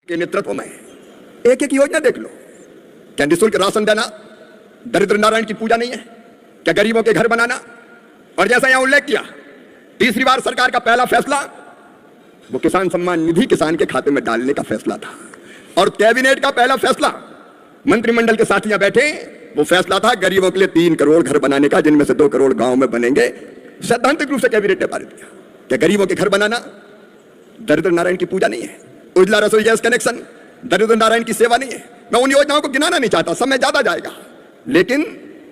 के नेतृत्व में एक एक योजना देख लो। क्या निःशुल्क राशन देना दरिद्र नारायण की पूजा नहीं है? क्या गरीबों के घर बनाना? और जैसा यहां उल्लेख किया, तीसरी बार सरकार का पहला फैसला वो किसान सम्मान निधि किसान के खाते में डालने का फैसला था। और कैबिनेट का पहला फैसला, मंत्रिमंडल के साथियां बैठे, वो फैसला था गरीबों के लिए 3 करोड़ घर बनाने का, जिनमें से 2 करोड़ गांव में बनेंगे। सैद्धांतिक रूप से कैबिनेट ने पारित किया। क्या गरीबों के घर बनाना दरिद्र नारायण की पूजा नहीं है? उजला रसोई गैस कनेक्शन दरिद्र नारायण की सेवा नहीं है? मैं उन योजनाओं को गिनाना नहीं चाहता, समय ज्यादा जाएगा, लेकिन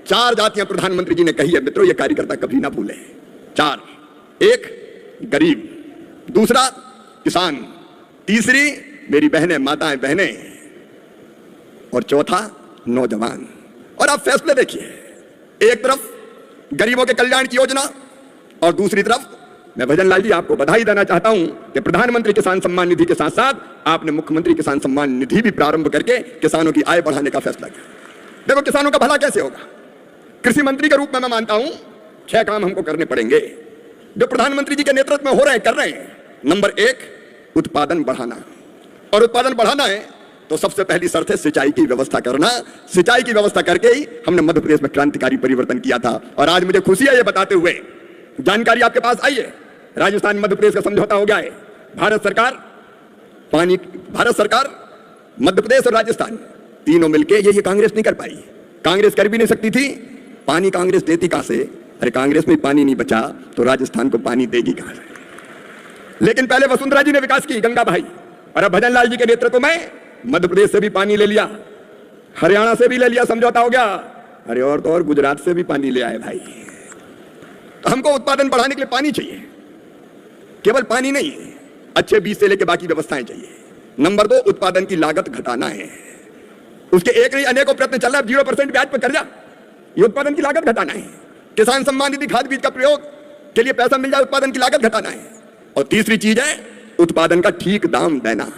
4 जातियां प्रधानमंत्री जी ने कही है मित्रों, ये कार्यकर्ता कभी ना भूले। 4, एक गरीब, दूसरा किसान, तीसरी मेरी बहनें माताएं बहनें, और चौथा नौजवान। और आप फैसले देखिए, एक तरफ गरीबों के कल्याण की योजना और दूसरी तरफ मैं भजन लाल जी आपको बधाई देना चाहता हूं कि प्रधानमंत्री किसान सम्मान निधि के साथ साथ आपने मुख्यमंत्री किसान सम्मान निधि भी प्रारंभ करके किसानों की आय बढ़ाने का फैसला किया। देखो किसानों का भला कैसे होगा। कृषि मंत्री के रूप में मैं मानता हूं 6 काम हमको करने पड़ेंगे जो प्रधानमंत्री जी के नेतृत्व में हो रहे हैं, कर रहे हैं। नंबर 1, उत्पादन बढ़ाना। और उत्पादन बढ़ाना है तो सबसे पहली शर्त है सिंचाई की व्यवस्था करना। सिंचाई की व्यवस्था करके ही हमने मध्य प्रदेश में क्रांतिकारी परिवर्तन किया था। और आज मुझे खुशी है ये बताते हुए, जानकारी आपके पास आई है, राजस्थान मध्य प्रदेश का समझौता हो गया है। भारत सरकार मध्य प्रदेश और राजस्थान तीनों मिलके ये कांग्रेस नहीं कर पाई। कांग्रेस कर भी नहीं सकती थी। पानी कांग्रेस देती कहां से? अरे कांग्रेस में पानी नहीं बचा तो राजस्थान को पानी देगी कहां से? लेकिन पहले वसुंधरा जी ने विकास की, गंगा भाई, और अब भजन लाल जी के नेतृत्व में मध्य प्रदेश से भी पानी ले लिया, हरियाणा से भी ले लिया, समझौता हो गया। अरे और तो और गुजरात से भी पानी ले आए भाई। तो हमको उत्पादन बढ़ाने के लिए पानी चाहिए, केवल पानी नहीं, अच्छे बीज से लेकर बाकी व्यवस्थाएं चाहिए। नंबर 2, उत्पादन की लागत घटाना है। उसके एक नहीं अनेकों प्रयत्न चल रहा है। 0% ब्याज पर कर्जा, ये उत्पादन की लागत घटाना है। किसान सम्मान निधि खाद बीज का प्रयोग के लिए पैसा मिल जाए, उत्पादन की लागत घटाना है। और तीसरी चीज है उत्पादन का ठीक दाम देना।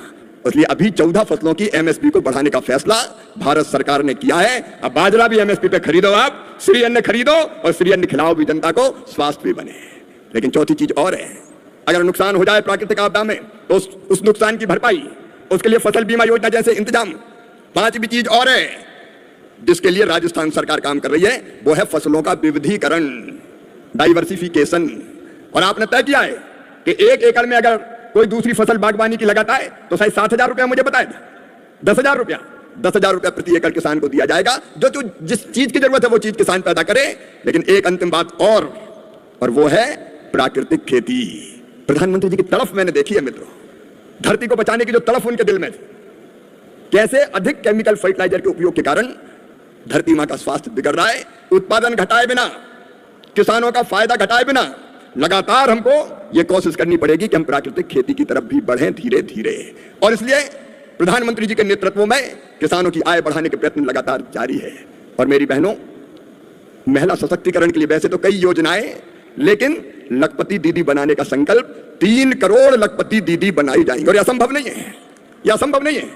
इसलिए अभी 14 फसलों की एमएसपी को बढ़ाने का फैसला भारत सरकार ने किया है। अब बाजरा भी एमएसपी पे खरीदो, आप श्री अन्न खरीदो और श्री अन्न खिलाओ भी जनता को, स्वास्थ्य भी बने। लेकिन चौथी चीज और है, अगर नुकसान हो जाए प्राकृतिक आपदा में तो उस नुकसान की भरपाई, उसके लिए फसल बीमा योजना जैसे इंतजाम। 5वीं चीज और है जिसके लिए राजस्थान सरकार काम कर रही है, वो है फसलों का विविधीकरण, डाइवर्सिफिकेशन। और आपने तय किया है कि 1 एकड़ में अगर कोई दूसरी फसल बागवानी की लगाता है तो शायद 7,000 रुपया मुझे बताया था, 10,000 रुपया, 10,000 रुपया प्रति एकड़ किसान को दिया जाएगा। जो जिस चीज की जरूरत है वो चीज किसान पैदा करे। लेकिन एक अंतिम बात और वो है प्राकृतिक खेती। प्रधानमंत्री जी की तड़फ मैंने देखी है मित्रों, धरती को बचाने की जो तड़फ उनके दिल में थी, कैसे अधिक केमिकल फर्टिलाइजर के उपयोग के कारण धरती मां का स्वास्थ्य बिगड़ रहा है। उत्पादन घटाए बिना, किसानों का फायदा घटाए बिना लगातार हमको यह कोशिश करनी पड़ेगी कि हम प्राकृतिक खेती की तरफ भी बढ़ें धीरे धीरे। और इसलिए प्रधानमंत्री जी के नेतृत्व में किसानों की आय बढ़ाने के प्रयत्न लगातार जारी है। और मेरी बहनों, महिला सशक्तिकरण के लिए वैसे तो कई योजनाएं, लेकिन लखपति दीदी बनाने का संकल्प, 3 करोड़ लखपति दीदी बनाई जाएंगी। और यह असंभव नहीं है, यह असंभव नहीं है।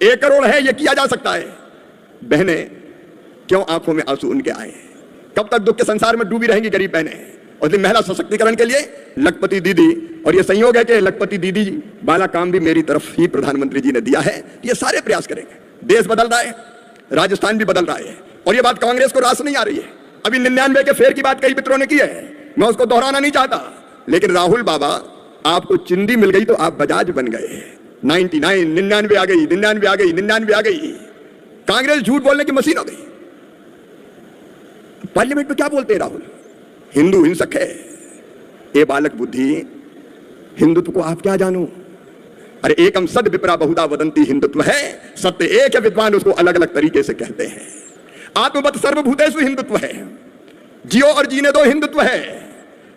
1 करोड़ है, यह किया जा सकता है। बहनें क्यों आंखों में आंसू उनके आए? कब तक दुख के संसार में डूबी रहेंगी गरीब बहनें? और महिला सशक्तिकरण के लिए लखपति दीदी, और ये संयोग है कि लखपति दीदी वाला काम भी मेरी तरफ ही प्रधानमंत्री जी ने दिया है। ये सारे प्रयास करेंगे। देश बदल रहा है, राजस्थान भी बदल रहा है। और ये बात कांग्रेस को रास नहीं आ रही है। अभी 99 के फेर की बात कई मित्रों ने की है, मैं उसको दोहराना नहीं चाहता। लेकिन राहुल बाबा, आपको चिंदी मिल गई तो आप बजाज बन गए। 99 आ गई, 99 आ गई। कांग्रेस झूठ बोलने की मशीन हो गई। पार्लियामेंट में क्या बोलते हैं राहुल? हिंदू हिंसक है। ए बालक बुद्धि, हिंदुत्व को आप क्या जानो? अरे एकम सद विप्रा बहुधा वदंती हिंदुत्व है। सत्य एक है, विद्वान उसको अलग अलग तरीके से कहते हैं। आत्मवत सर्वभूतेषु हिंदुत्व है, जियो और जीने दो हिंदुत्व है।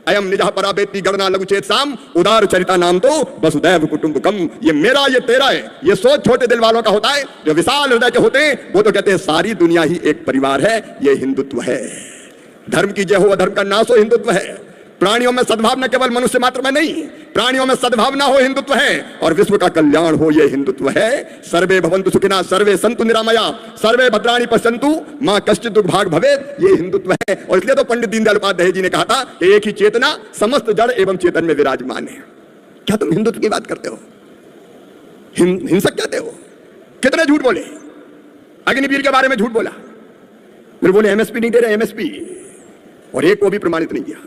अयम निजः पराबेति गणना लघुचेत साम उदार चरिता नाम तो वसुदैव कुटुंबकम। ये मेरा, ये तेरा है। ये सोच छोटे दिल वालों का होता है। जो विशाल हृदय के होते हैं वो तो कहते हैं सारी दुनिया ही एक परिवार है। ये हिंदुत्व है। धर्म की जय हो, अधर्म का नाश हो, हिंदुत्व है। प्राणियों में सद्भावना केवल मनुष्य मात्र में नहीं, प्राणियों में सद्भावना हो, हिंदुत्व है। और विश्व का कल्याण हो, यह हिंदुत्व है। सर्वे भवन्तु सुखिनः, सर्वे सन्तु निरामया, सर्वे भद्राणि पश्यन्तु मां कश्चित् दुर्भाग भवेत्। ये हिंदुत्व है। और इसलिए तो पंडित दीनदयाल उपाध्याय जी ने कहा था कि एक ही चेतना समस्त जड़ एवं चेतन में विराजमान है। क्या तुम हिंदुत्व की बात करते हो? हिंसक कहते हो। कितने झूठ बोले, अग्निवीर के बारे में झूठ बोला, फिर बोले एमएसपी नहीं दे रहे एमएसपी, और एक को भी प्रमाणित नहीं किया।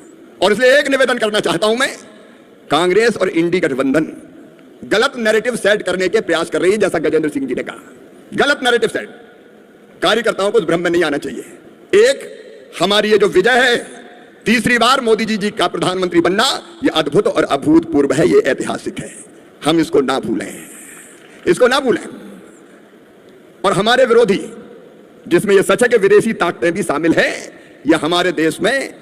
और इसलिए एक निवेदन करना चाहता हूं मैं, कांग्रेस और इंडी गठबंधन गलत नैरेटिव सेट करने के प्रयास कर रही है, जैसा गजेंद्र सिंह जी ने कहा, गलत नैरेटिव सेट। कार्यकर्ताओं को उस भ्रम में नहीं आना चाहिए। एक हमारी ये जो विजय है, तीसरी बार मोदी जी का प्रधानमंत्री बनना, ये अद्भुत और अभूतपूर्व है, ये ऐतिहासिक है, हम इसको ना भूलें, इसको ना भूलें। और हमारे विरोधी, जिसमें ये सच है कि विदेशी ताकतें भी शामिल है, ये हमारे देश में